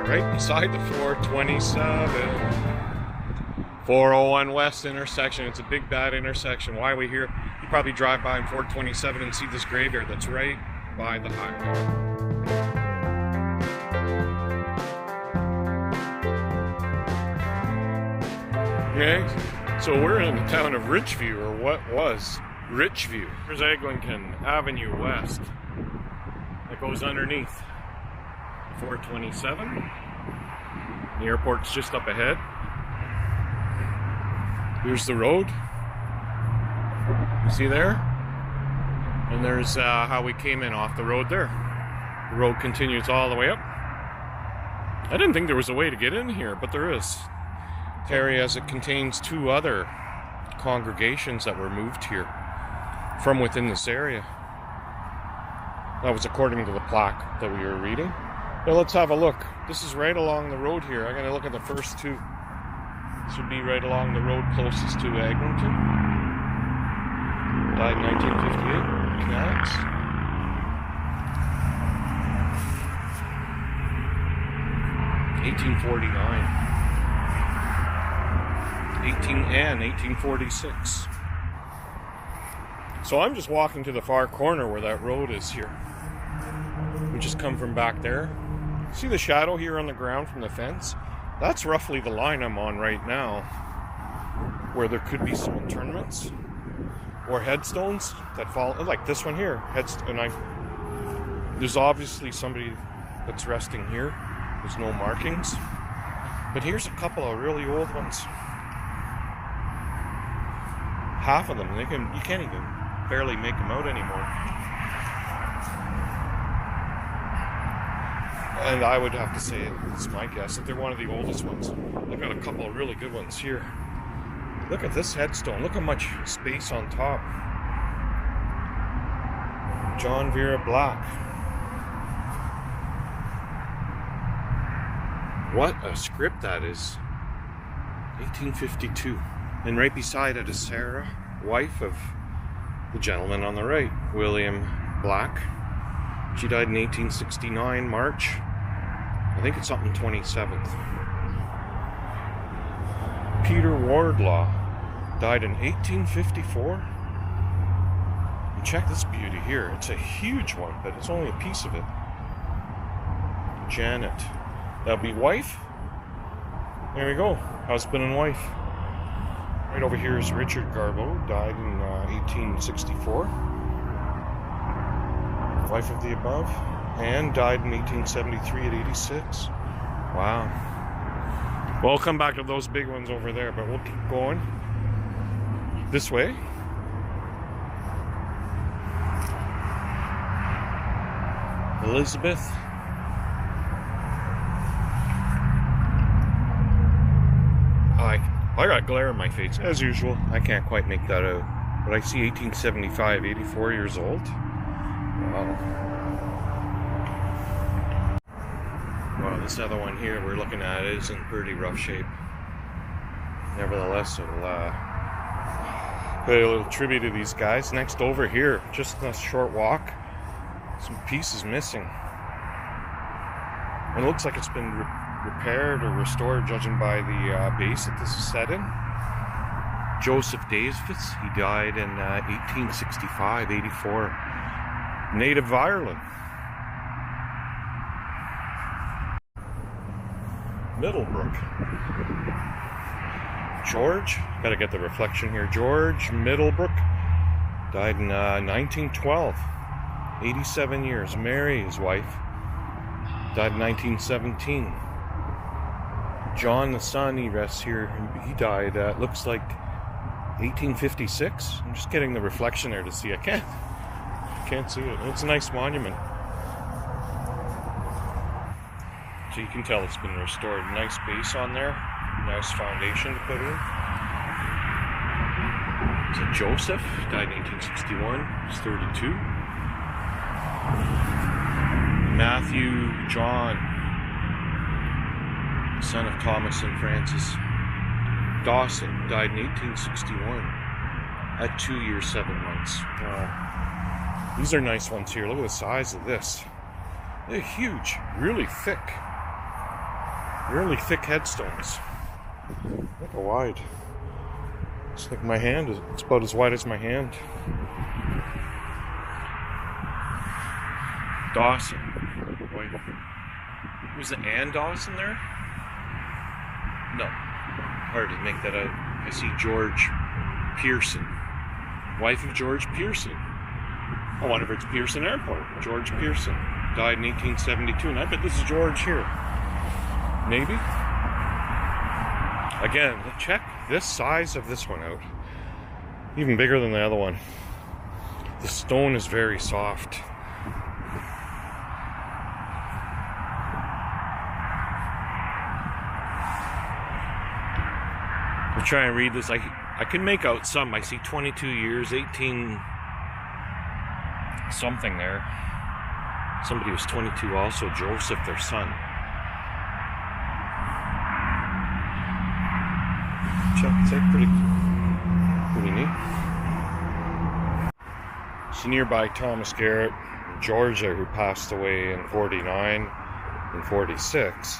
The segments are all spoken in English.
right beside the 427. 401 West intersection. It's a big bad intersection. Why are we here? You probably drive by in 427 and see this graveyard that's right by the highway. Okay, so we're in the town of Richview, or what was Richview. Here's Eglinton Avenue West that goes underneath 427. The airport's just up ahead. Here's the road. You see there? And there's how we came in off the road there. The road continues all the way up. I didn't think there was a way to get in here, but there is. This area, as it contains two other congregations that were moved here from within this area. That was according to the plaque that we were reading. Now let's have a look. This is right along the road here. I'm going to look at the first two. This would be right along the road closest to Eglinton. Died in 1958. Next. (1849). 1846. So I'm just walking to the far corner where that road is here. We just come from back there. See the shadow here on the ground from the fence? That's roughly the line I'm on right now, where there could be some internments or headstones that fall, like this one here. There's obviously somebody that's resting here. There's no markings, but here's a couple of really old ones. Half of them, you can't even barely make them out anymore. And I would have to say, it's my guess, that they're one of the oldest ones. I've got a couple of really good ones here. Look at this headstone. Look how much space on top. John Vera Black. What a script that is. 1852. And right beside it is Sarah, wife of the gentleman on the right, William Black. She died in 1869, March. I think it's something 27th. Peter Wardlaw died in 1854. And check this beauty here. It's a huge one, but it's only a piece of it. Janet. That'll be wife. There we go. Husband and wife. Right over here is Richard Garbeau, died in 1864. Wife of the above. And died in 1873 at 86. Wow. Well, we'll come back to those big ones over there, but we'll keep going this way. Elizabeth. I got glare in my face, as usual. I can't quite make that out. But I see 1875, 84 years old. Wow. Well, this other one here we're looking at is in pretty rough shape. Nevertheless, it'll pay a little tribute to these guys. Next over here, just a short walk, some pieces missing. It looks like it's been repaired or restored, judging by the base that this is set in. Joseph Davis, he died in 1865, 84. Native of Ireland. Middlebrook. George, gotta get the reflection here. George Middlebrook died in 1912, 87 years. Mary, his wife, died in 1917. John, the son, he rests here. He died, looks like 1856. I'm just getting the reflection there to see. I can't see it. It's a nice monument. So you can tell it's been restored. Nice base on there. Nice foundation to put in. So Joseph died in 1861. He's 32. Matthew John, son of Thomas and Francis Dawson, died in 1861 at 2 years, 7 months. These are nice ones here. Look at the size of this. They're huge, really thick. Really thick headstones. Look how wide. It's like my hand. It's about as wide as my hand. Dawson. Wait. Was it Ann Dawson there? No. Hard to make that out. I see George Pearson. Wife of George Pearson. I wonder if it's Pearson Airport. George Pearson. Died in 1872. And I bet this is George here. Maybe? Again, check this size of this one out. Even bigger than the other one. The stone is very soft. I'll try and read this. I can make out some. I see 22 years, 18 something there. Somebody was 22 also, Joseph, their son. Check, it's like pretty neat. It's nearby Thomas Garrett, Georgia, who passed away in 49 and 46.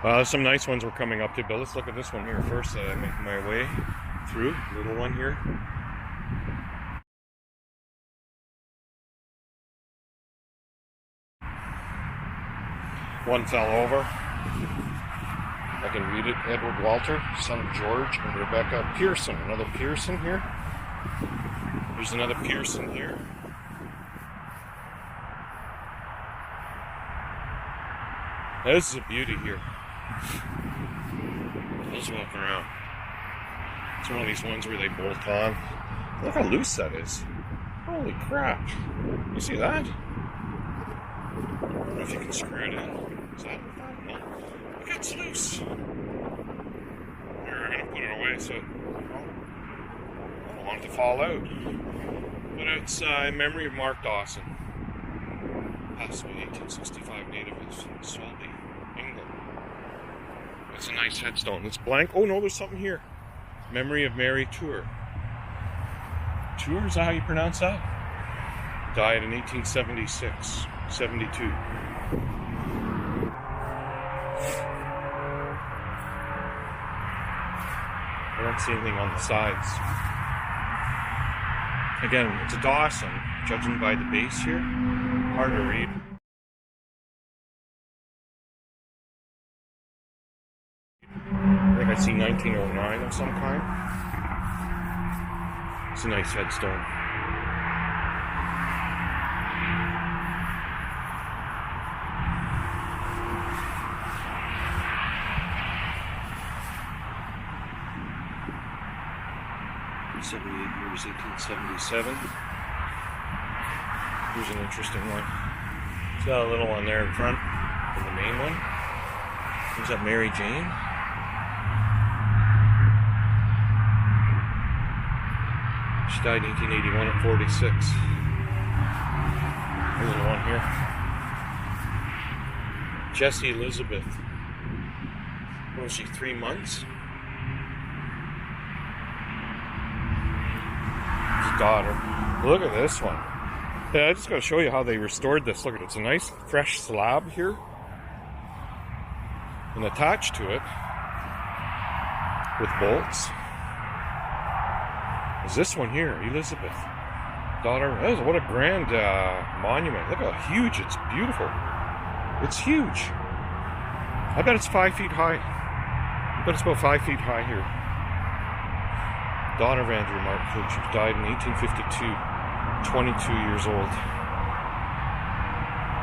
There's some nice ones we're coming up to, but let's look at this one here first. I make my way through. Little one here. One fell over. I can read it. Edward Walter, son of George and Rebecca Pearson. Another Pearson here. There's another Pearson here. Now, this is a beauty here. Let's walk around. It's one of these ones where they bolt on. Look how loose that is. Holy crap. You see that? I don't know if you can screw it in. Is that? No. Look, it's loose. Here, I'm going to put it away so I don't want it to fall out. But it's in memory of Mark Dawson. Passed away 1865, native of Swelby, England. It's a nice headstone. It's blank. Oh no, there's something here. Memory of Mary Tour. Tour, is that how you pronounce that? Died in 1876, 72. I don't see anything on the sides. Again, it's a Dawson, judging by the base here. Hard to read. I think I see 1909 of some kind. It's a nice headstone. Years, 1877. Here's an interesting one. It's got a little one there in front of the main one. There's that Mary Jane. She died in 1881 at 46. Here's another one here. Jessie Elizabeth. What was she, 3 months? Daughter. Look at this one. Yeah, I just got to show you how they restored this. Look at it. It's a nice fresh slab here. And attached to it with bolts is this one here, Elizabeth. Daughter. What a grand monument. Look how huge. It's beautiful. It's huge. I bet it's 5 feet high. I bet it's about 5 feet high here. Daughter of Andrew Mark Cook, who died in 1852, 22 years old.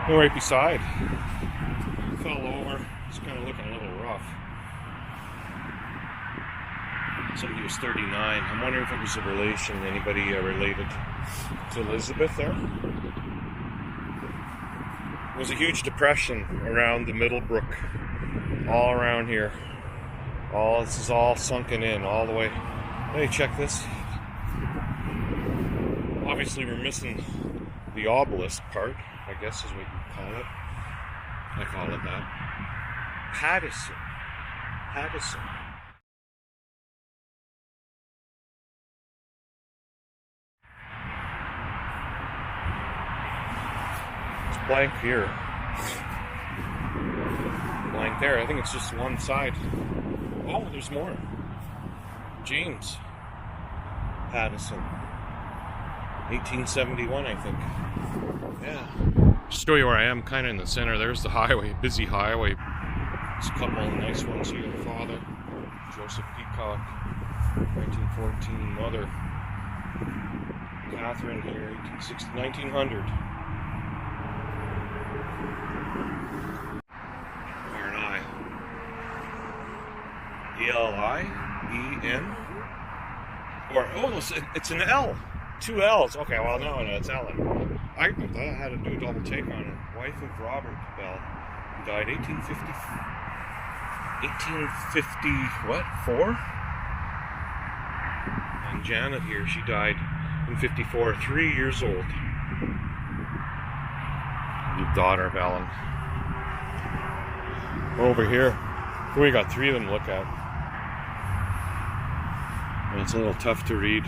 And right beside, fell over. It's kind of looking a little rough. Somebody was 39. I'm wondering if it was a relation, anybody related to Elizabeth there. There was a huge depression around the Middlebrook, all around here. This is all sunken in all the way. Hey, check this. Obviously, we're missing the obelisk part, I guess is what you call it. I call it that. Pattison. It's blank here. length there. I think it's just one side. Oh, there's more. James Pattison. 1871, I think. Yeah. Just show you where I am, kind of in the center. There's the highway, busy highway. There's a couple of nice ones here. The father, Joseph Peacock, 1914. Mother, Catherine here, 1860, 1900. R&I. E-L-I-E-N. Or, oh, it's an L. 2 L's. Okay, well, no, it's Ellen. I had to do a double take on it. Wife of Robert Bell, who died 1854? And Janet here, she died in 54, 3 years old. The daughter of Ellen. Over here, we got 3 of them to look at. And it's a little tough to read.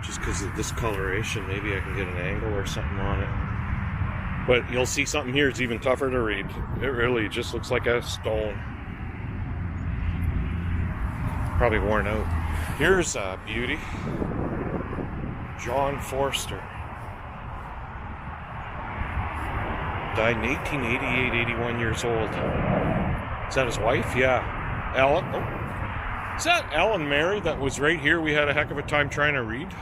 Just because of this coloration, maybe I can get an angle or something on it. But you'll see something here, it's even tougher to read. It really just looks like a stone. Probably worn out. Here's a beauty. John Forster. Died in 1888, 81 years old. Is that his wife? Yeah. Ellen. Oh. Is that Ellen Mary that was right here? We had a heck of a time trying to read.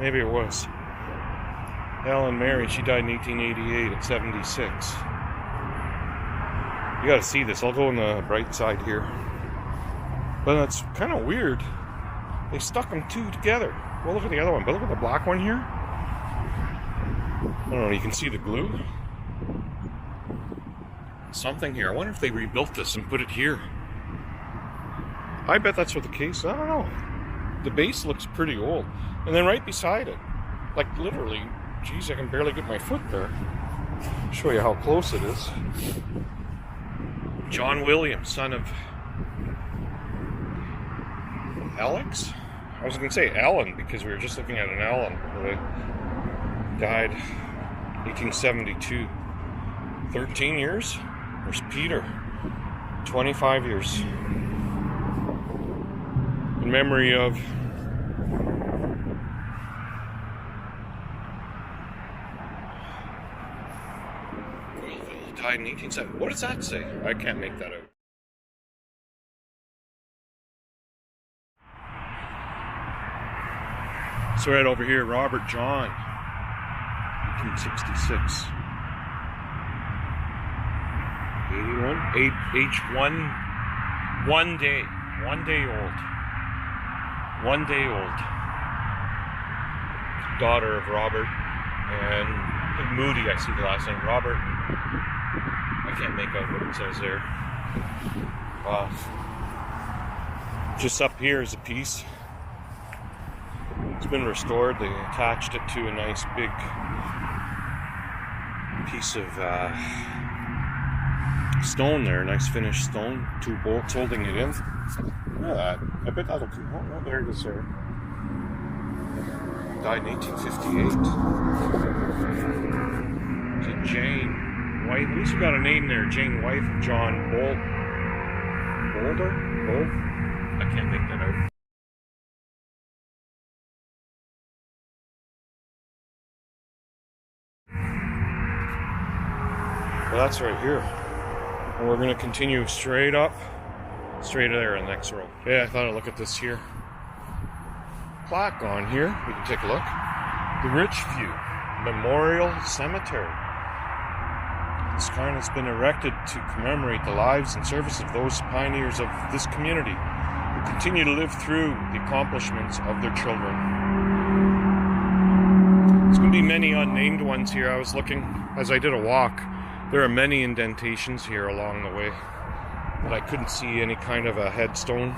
Maybe it was. Ellen Mary, she died in 1888 at 76. You gotta see this. I'll go on the bright side here. But it's kind of weird. They stuck them 2 together. Well, look at the other one. But look at the black one here. I don't know, you can see the glue. Something here. I wonder if they rebuilt this and put it here. I bet that's what the case. I don't know. The base looks pretty old. And then right beside it, like literally, geez, I can barely get my foot there. Show you how close it is. John Williams, son of Alex? I was going to say Ellen because we were just looking at an Ellen who died 1872. 13 years? There's Peter. 25 years. In memory of died in 1870. What does that say? I can't make that out. So right over here, Robert John, 1866. 81, age one day old. 1 day old. Daughter of Robert and Moody, I see the last name. Robert. I can't make out what it says there. Just up here is a piece. It's been restored. They attached it to a nice big piece of stone there. Nice finished stone. 2 bolts holding it in. Look at that. I bet that'll come. Oh, there it is there. Died in 1858. Is it Jane White? At least we got a name there. Jane Wife of John Boulder? I can't make that out. Well, that's right here. And we're going to continue straight up. Straight there in the next row. Yeah, I thought I'd look at this here. Plaque on here. We can take a look. The Richview Memorial Cemetery. This sign has been erected to commemorate the lives and service of those pioneers of this community who continue to live through the accomplishments of their children. There's going to be many unnamed ones here. I was looking as I did a walk. There are many indentations here along the way. But I couldn't see any kind of a headstone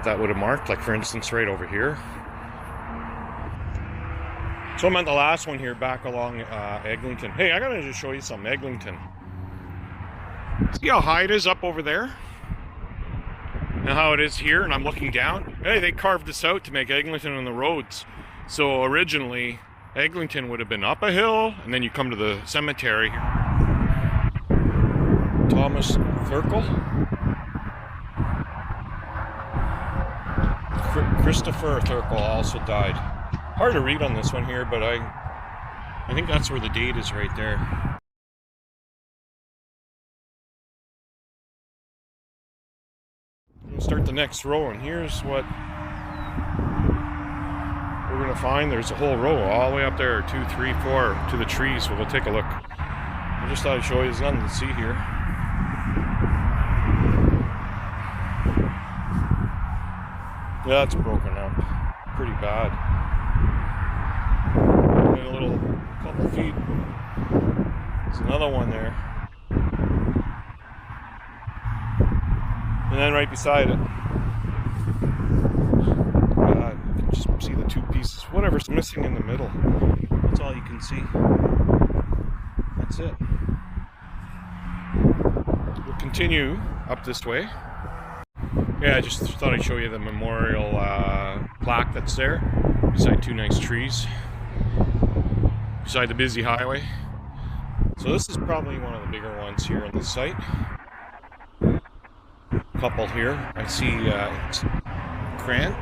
that would have marked, like for instance right over here. So I'm at the last one here back along Eglinton. Hey, I gotta just show you something. Eglinton. See how high it is up over there? And how it is here, and I'm looking down. Hey, they carved this out to make Eglinton and the roads So originally, Eglinton would have been up a hill, and then you come to the cemetery. Thomas Thurkel. Christopher Thurkel also died. Hard to read on this one here, but I think that's where the date is right there. We'll start the next row, and here's what we're gonna find. There's a whole row all the way up there, 2, 3, 4 to the trees. So we'll take a look. I just thought I'd show you. There's nothing to see here. Yeah, it's broken up pretty bad. And a little couple feet. There's another one there. And then right beside it, you can just see the two pieces. Whatever's missing in the middle, that's all you can see. That's it. We'll continue up this way. Yeah, I just thought I'd show you the memorial plaque that's there beside two nice trees beside the busy highway. So this is probably one of the bigger ones here on the site. Couple here. I see Gracie.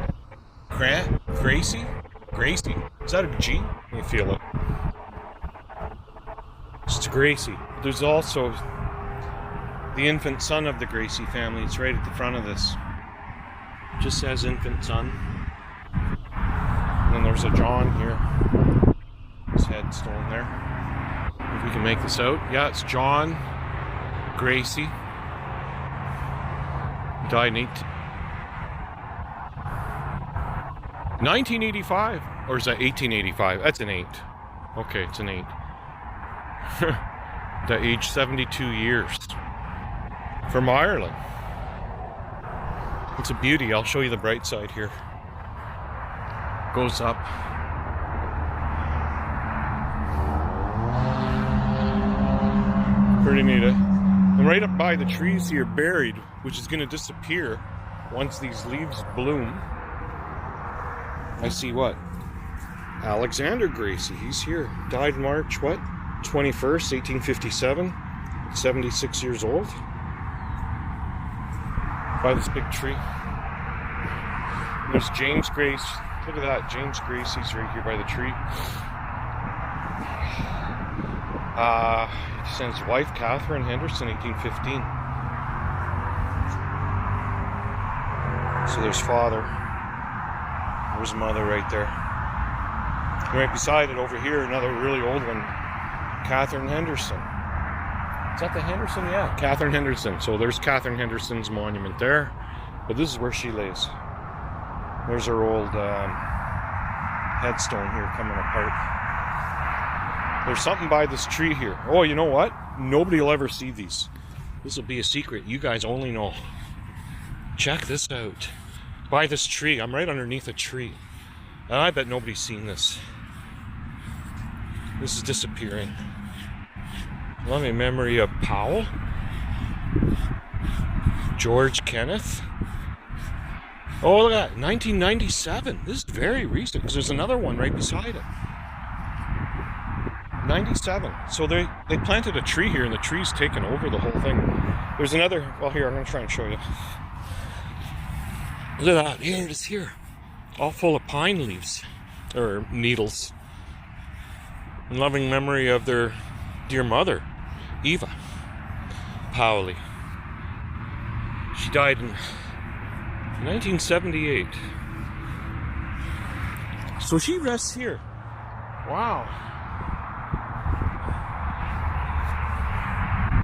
Is that a G? Let me feel it. It's Gracie. There's also the infant son of the Gracie family. It's right at the front of this. Just says infant son. And then there's a John here. His headstone there. If we can make this out. Yeah, it's John Gracie. Died in 1985, or is that 1885? That's an 8. Okay, it's an 8. At age 72 years. From Ireland. It's a beauty. I'll show you the bright side here. Goes up. Pretty neat, eh? And right up by the trees here, buried, which is going to disappear once these leaves bloom. I see what? Alexander Gracie. He's here. Died March, what? 21st, 1857. 76 years old. By this big tree. There's James Grace. Look at that. James Gracie's right here by the tree. He sends wife Catherine Henderson, 1815. So there's father. There's mother right there. And right beside it over here, another really old one, Catherine Henderson. Is that the Henderson? Yeah, Catherine Henderson. So there's Catherine Henderson's monument there. But this is where she lays. There's her old headstone here coming apart. There's something by this tree here. Oh, you know what? Nobody will ever see these. This will be a secret. You guys only know. Check this out. By this tree. I'm right underneath a tree. And I bet nobody's seen this. This is disappearing. Loving memory of Powell. George Kenneth. Oh, look at that. 1997. This is very recent because there's another one right beside it. 97. So they planted a tree here and the tree's taken over the whole thing. There's another. Well, here, I'm going to try and show you. Look at that. Here it is here. All full of pine leaves. Or needles. In loving memory of their dear mother, Eva Powley. She died in 1978. So she rests here. Wow.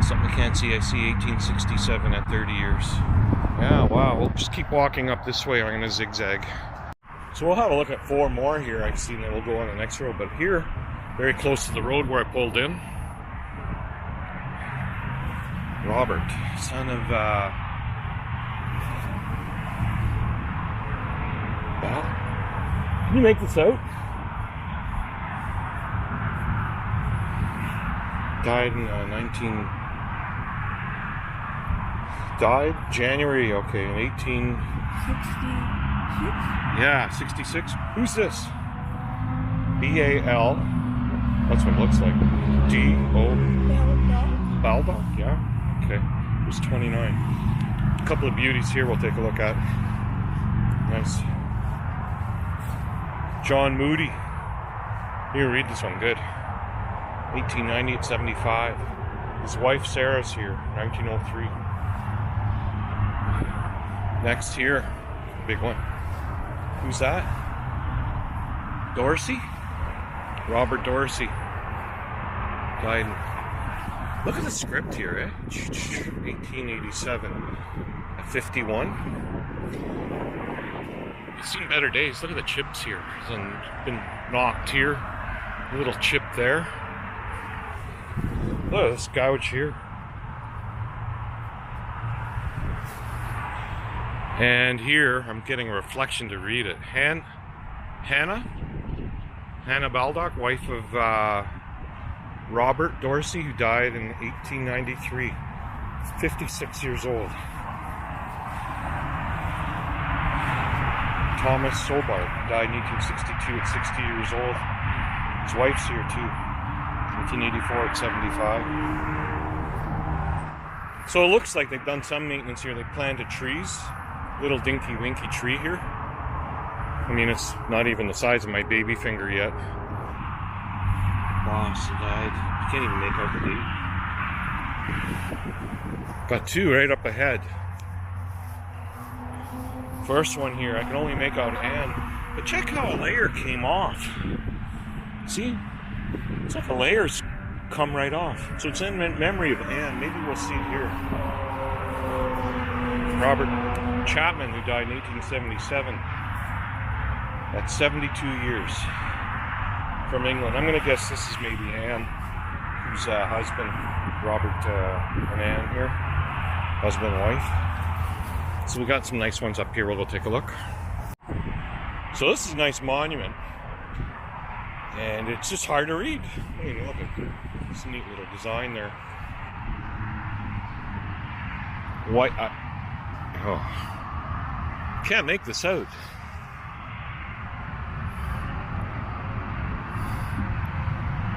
Something I can't see. I see 1867 at 30 years. Yeah, wow. We'll just keep walking up this way. I'm going to zigzag. So we'll have a look at 4 more here I see, and then we'll go on the next road. But here, very close to the road where I pulled in, Robert, son of well, can you make this out? Died in died January, okay, in 1866. Yeah, 66. Who's this? B-A-L. That's what it looks like. D-O. Baldock? Yeah. Okay. It was 29. A couple of beauties here we'll take a look at. Nice. John Moody. Here, read this one. Good. 1890 at 75. His wife Sarah's here. 1903. Next here. Big one. Who's that? Dorsey? Robert Dorsey. Died. Look at the script here, eh? 1887 at 51. You've seen better days. Look at the chips here. It's been knocked here. A little chip there. Look at this gouge here. And here, I'm getting a reflection to read it. Hannah Baldock, wife of Robert Dorsey, who died in 1893. 56 years old. Thomas Sobart died in 1862 at 60 years old. His wife's here too. 1884 at 75. So it looks like they've done some maintenance here. They planted trees. Little dinky winky tree here. I mean, it's not even the size of my baby finger yet. Boss died. I can't even make out the date. Got two right up ahead. First one here, I can only make out Anne. But check how a layer came off. See? It's like a layer's come right off. So it's in memory of Anne. Maybe we'll see it here. Robert Chapman, who died in 1877. That's 72 years from England. I'm going to guess this is maybe Anne, whose husband, Robert and Anne here. Husband and wife. So we got some nice ones up here. We'll go take a look. So this is a nice monument. And it's just hard to read. I mean, look at this neat little design there. White. Can't make this out.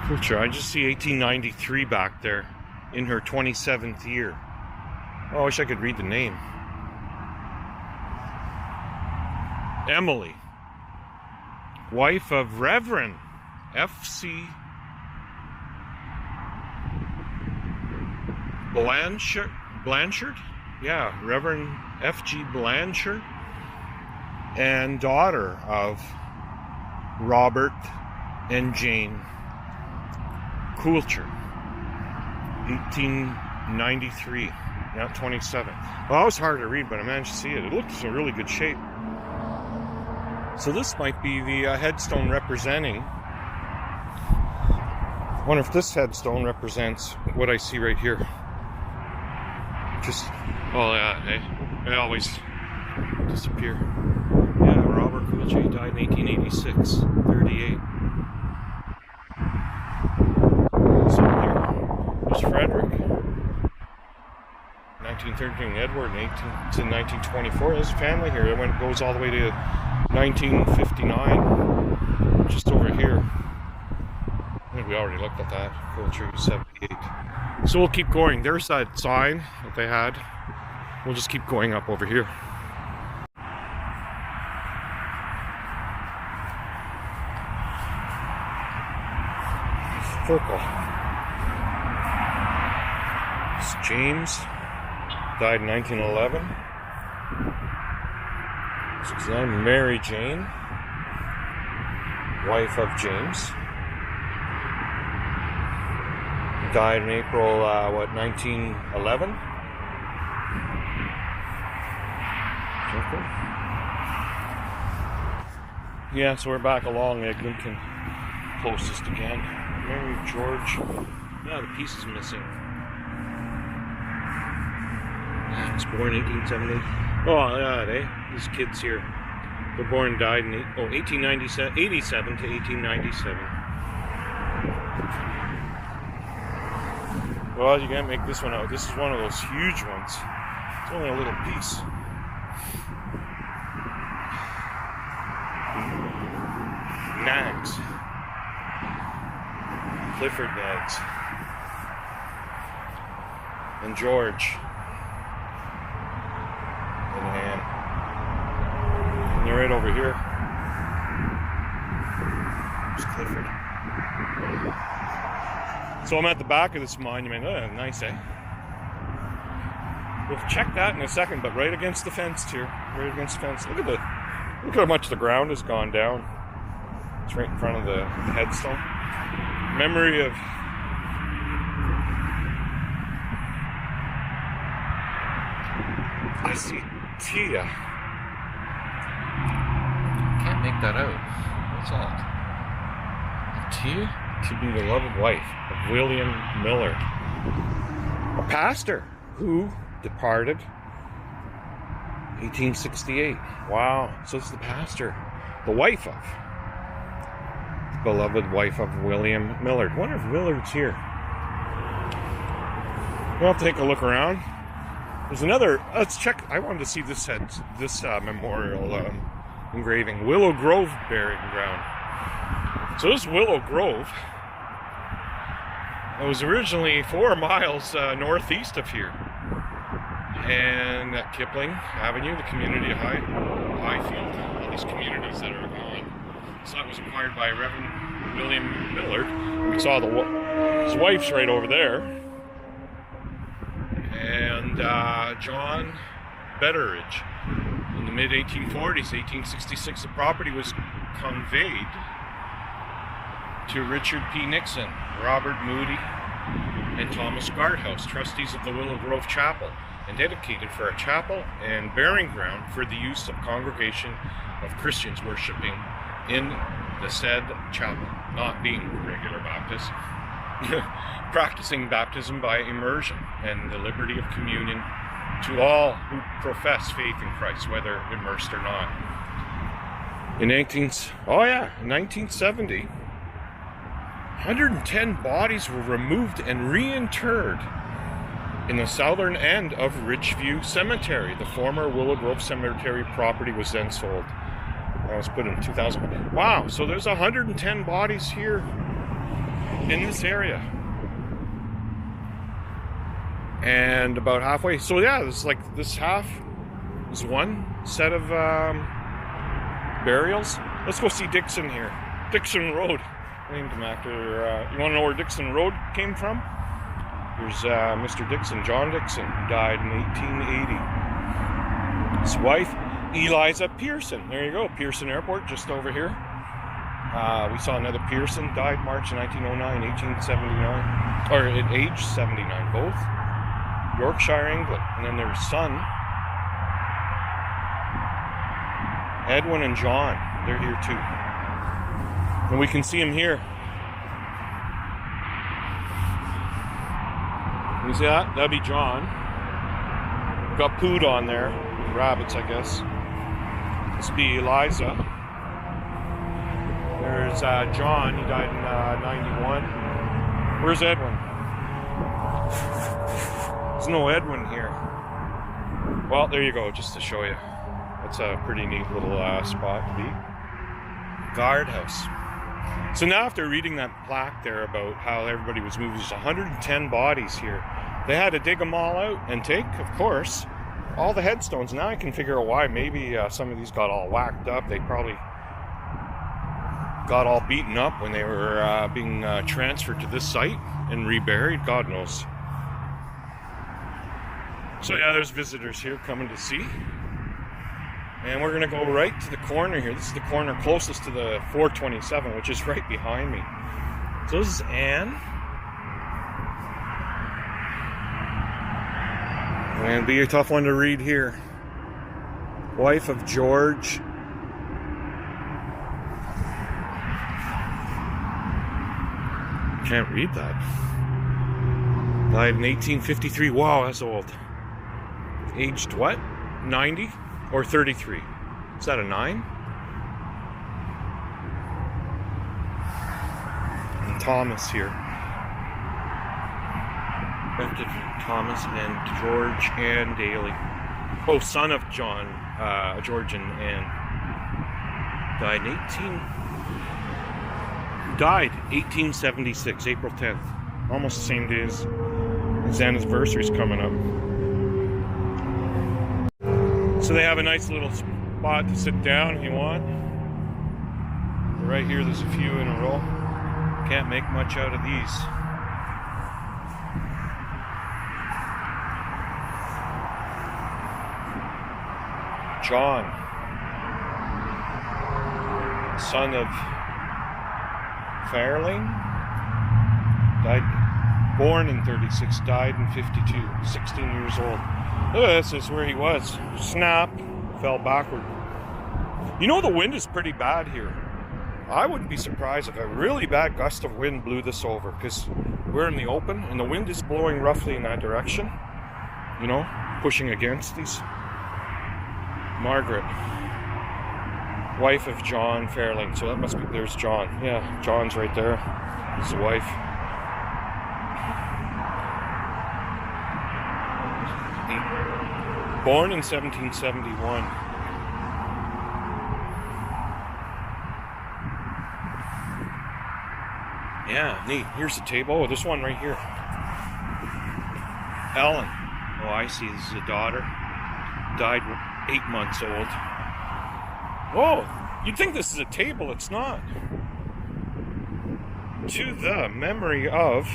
Culture. I just see 1893 back there in her 27th year. Oh, I wish I could read the name. Emily, wife of Reverend F.C. Blanchard? Yeah, Reverend F.G. Blanchard, and daughter of Robert and Jane Coulter. 1893, not 27. Well, that was hard to read, but I managed to see it. It looked in really good shape. So this might be the headstone representing. I wonder if this headstone represents what I see right here. Just, oh yeah, they always disappear. Yeah, Robert Coulter died in 1886, 38. So here, there's Frederick, 1913, Edward, 1924. There's a family here. It goes all the way to 1959, just over here. I think we already looked at that. Coulter 78. So we'll keep going. There's that sign that they had. We'll just keep going up over here. Circle. It's James. Died in 1911. So I'm Mary Jane, wife of James. Died in April, 1911? Yeah, so we're back along Eglinton, closest again. Mary George. Yeah, the piece is missing. It's born 1870. Oh, yeah, these kids here. They're born and died in 1897, 87 to 1897. Well, you can't make this one out. This is one of those huge ones. It's only a little piece. Nags. Clifford lads. And George. And Ann. And they're right over here. There's Clifford. So I'm at the back of this monument. Oh, nice, eh? We'll check that in a second, but right against the fence here. Right against the fence. Look at how much the ground has gone down. It's right in front of the headstone. Memory of Tia. Can't make that out. What's that? Tia? To be the loved wife of William Miller, a pastor who departed 1868. Wow. So it's the pastor, the wife of, the beloved wife of William Millard. I wonder if Willard's here. We'll take a look around. There's another, let's check. I wanted to see this memorial engraving. Willow Grove Burying Ground. So this Willow Grove, it was originally 4 miles northeast of here. And at Kipling Avenue, the community of Highfield, all these communities that are gone. So that was acquired by Reverend William Millard. We saw his wife's right over there. And John Betteridge. In the mid-1840s, 1866, the property was conveyed to Richard P. Nixon, Robert Moody, and Thomas Gardhouse, trustees of the Willow Grove Chapel, and dedicated for a chapel and burying ground for the use of congregation of Christians worshiping in the said chapel, not being regular Baptists, practicing baptism by immersion and the liberty of communion to all who profess faith in Christ, whether immersed or not. In 1970, 110 bodies were removed and reinterred in the southern end of Richview Cemetery. The former Willow Grove Cemetery property was then sold. That was put in 2000. Wow, so there's 110 bodies here in this area. And about halfway, so yeah, it's like this half is one set of burials. Let's go see Dixon here. Dixon Road. Named him after, you want to know where Dixon Road came from? Here's Mr. Dixon, John Dixon, who died in 1880. His wife, Eliza Pearson. There you go, Pearson Airport, just over here. We saw another Pearson, died March 1909, 1879, or at age 79, both. Yorkshire, England. And then their son, Edwin and John, they're here too. And we can see him here. You see that? That'd be John. Got pooed on there. Rabbits, I guess. This would be Eliza. There's John. He died in 91. Where's Edwin? There's no Edwin here. Well, there you go, just to show you. That's a pretty neat little spot to be. Guardhouse. So now after reading that plaque there about how everybody was moved, there's 110 bodies here. They had to dig them all out and take, of course, all the headstones. Now I can figure out why. Maybe some of these got all whacked up. They probably got all beaten up when they were being transferred to this site and reburied. God knows. So yeah, there's visitors here coming to see. And we're going to go right to the corner here. This is the corner closest to the 427, which is right behind me. So this is Anne. And it'll be a tough one to read here. Wife of George. Can't read that. Died in 1853. Wow, that's old. Aged what? 90? Or 33. Is that a 9? And Thomas here. Thomas and George Ann Daly. Oh, son of John, George and Ann. Died in Died 1876, April 10th. Almost the same day as his anniversary's coming up. So they have a nice little spot to sit down if you want. Right here, there's a few in a row. Can't make much out of these. John, son of Fairling, born in 36, died in 52, 16 years old. Look at this is where he was. Snap, fell backward. You know the wind is pretty bad here. I wouldn't be surprised if a really bad gust of wind blew this over, because we're in the open and the wind is blowing roughly in that direction. You know, pushing against these. Margaret, wife of John Fairling. So that must be, there's John. Yeah, John's right there. His wife. Born in 1771. Yeah, neat. Here's the table. Oh, this one right here. Ellen. Oh, I see. This is a daughter. Died 8 months old. Oh, you'd think this is a table. It's not. To the memory of...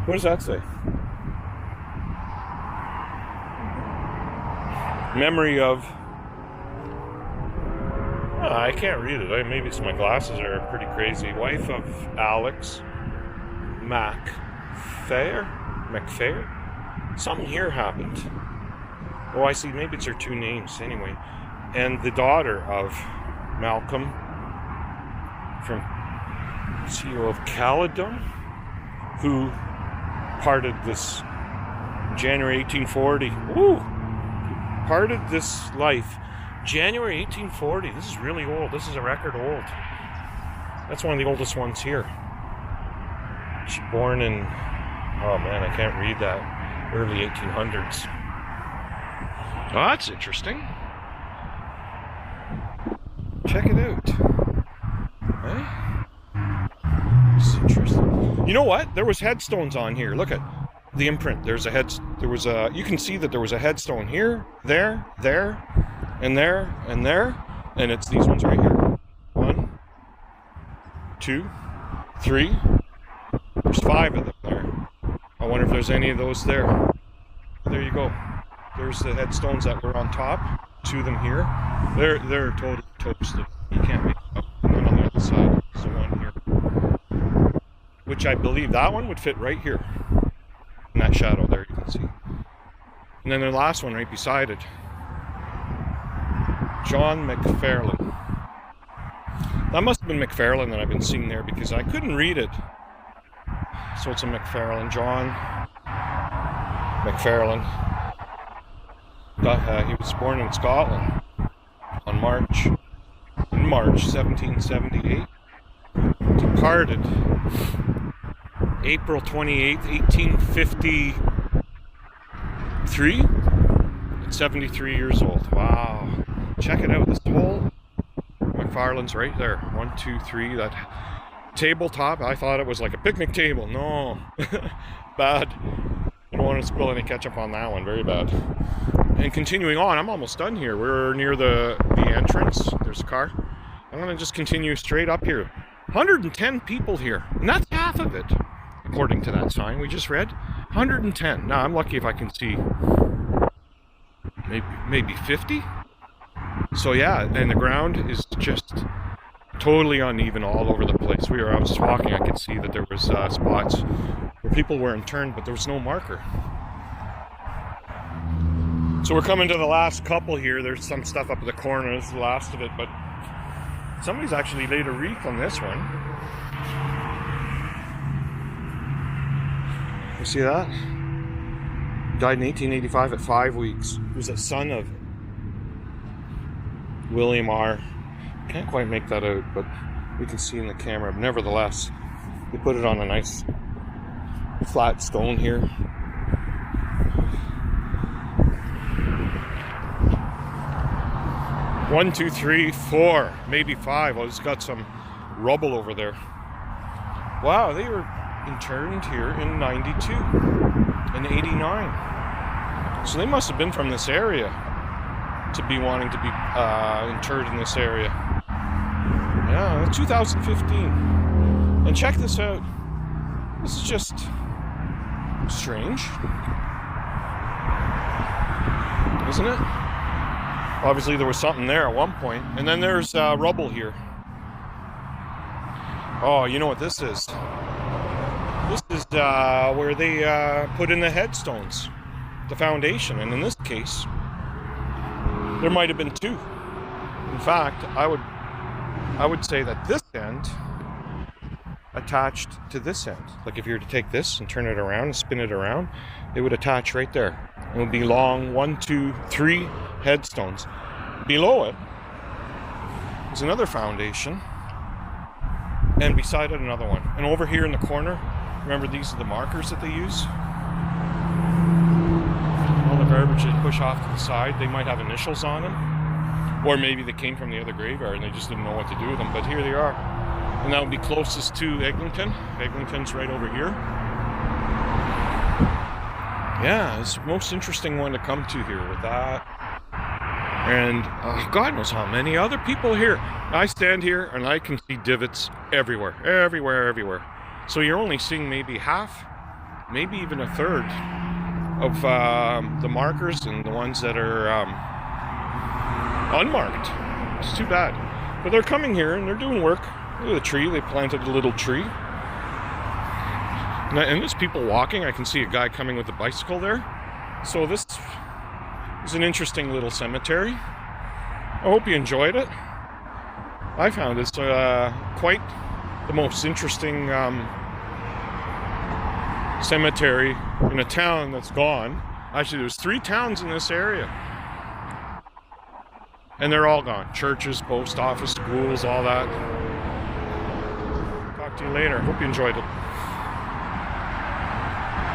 What does that say? Memory of... Oh, I can't read it. Maybe it's my glasses are pretty crazy. Wife of Alex MacPhair? Something here happened. Oh, I see. Maybe it's her two names anyway. And the daughter of Malcolm from CEO of Caledon, who parted this January 1840. Ooh! Parted this life. January 1840. This is really old. This is a record old. That's one of the oldest ones here. She born in... Oh man, I can't read that. Early 1800s. Oh, that's interesting. Check it out. Hey? This is interesting. You know what? There was headstones on here. Look at the imprint. You can see that there was a headstone here, there, and there, and there. And it's these ones right here. 1, 2, 3. There's 5 of them there. I wonder if there's any of those there. There you go. There's the headstones that were on top. 2 of them here. They're totally toasted. You can't make them up. And then on the other side, there's the one here. Which I believe that one would fit right here. In that shadow there, you can see. And then the last one right beside it. John McFarlane. That must have been McFarlane that I've been seeing there because I couldn't read it. So it's a McFarlane. John McFarlane. He was born in Scotland on March 1778. Departed April 28th, 1853. At 73 years old. Wow. Check it out. This whole McFarlane's right there. 1, 2, 3. That tabletop. I thought it was like a picnic table. No. Bad. I don't want to spill any ketchup on that one. Very bad. And continuing on, I'm almost done here. We're near the entrance. There's a car. I'm going to just continue straight up here. 110 people here. And that's half of it. According to that sign we just read. 110. Now, I'm lucky if I can see maybe 50. So yeah, and the ground is just totally uneven all over the place. I was just walking, I could see that there was spots where people weren't turned, but there was no marker. So we're coming to the last couple here. There's some stuff up at the corner. This is the last of it, but somebody's actually laid a wreath on this one. You see that? Died in 1885 at 5 weeks. He was a son of William R. Can't quite make that out, but we can see in the camera. Nevertheless, they put it on a nice flat stone here. 1, 2, 3, 4, maybe 5. Oh, it's got some rubble over there. Wow, they were interned here in 92 and 89. So they must have been from this area to be wanting to be interred in this area. Yeah, 2015. And check this out. This is just strange, isn't it? Obviously there was something there at one point. And then there's rubble here. Oh, you know what this is? This is where they put in the headstones, the foundation. And in this case, there might have been 2. In fact, I would say that this end attached to this end. Like if you were to take this and turn it around and spin it around, it would attach right there. It would be long 1, 2, 3 headstones. Below it is another foundation, and beside it another one. And over here in the corner, remember these are the markers that they use? All the garbage they push off to the side, they might have initials on them. Or maybe they came from the other graveyard and they just didn't know what to do with them. But here they are. And that would be closest to Eglinton. Eglinton's right over here. Yeah, it's the most interesting one to come to here with that. And God knows how many other people here. I stand here and I can see divots everywhere. Everywhere. So you're only seeing maybe half, maybe even a third of the markers and the ones that are unmarked. It's too bad. But they're coming here and they're doing work. Look at the tree. They planted a little tree. And there's people walking. I can see a guy coming with a bicycle there. So this is an interesting little cemetery. I hope you enjoyed it. I found it's quite the most interesting cemetery in a town that's gone. Actually, there's 3 towns in this area. And they're all gone. Churches, post office, schools, all that. Talk to you later. Hope you enjoyed it.